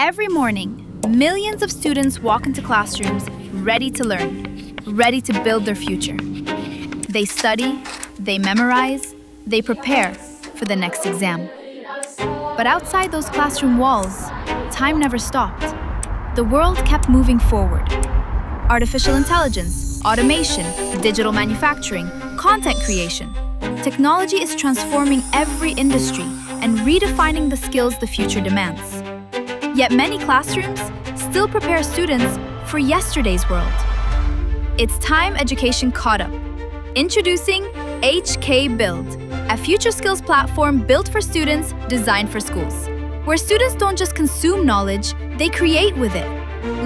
Every morning, millions of students walk into classrooms ready to learn, ready to build their future. They study, they memorize, they prepare for the next exam. But outside those classroom walls, time never stopped. The world kept moving forward. Artificial intelligence, automation, digital manufacturing, content creation. Technology is transforming every industry and redefining the skills the future demands. Yet many classrooms still prepare students for yesterday's world. It's time education caught up. Introducing HK Build, a future skills platform built for students, designed for schools, where students don't just consume knowledge, they create with it.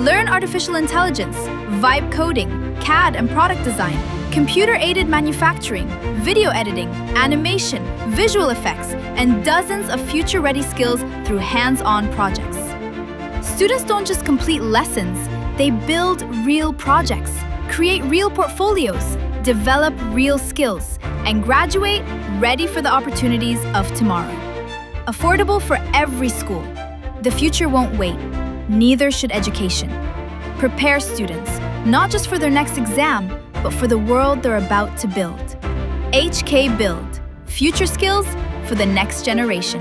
Learn artificial intelligence, vibe coding, CAD and product design, computer-aided manufacturing, video editing, animation, visual effects, and dozens of future-ready skills through hands-on projects. Students don't just complete lessons, they build real projects, create real portfolios, develop real skills, and graduate ready for the opportunities of tomorrow. Affordable for every school. The future won't wait. Neither should education. Prepare students, not just for their next exam, but for the world they're about to build. HK Build, future skills for the next generation.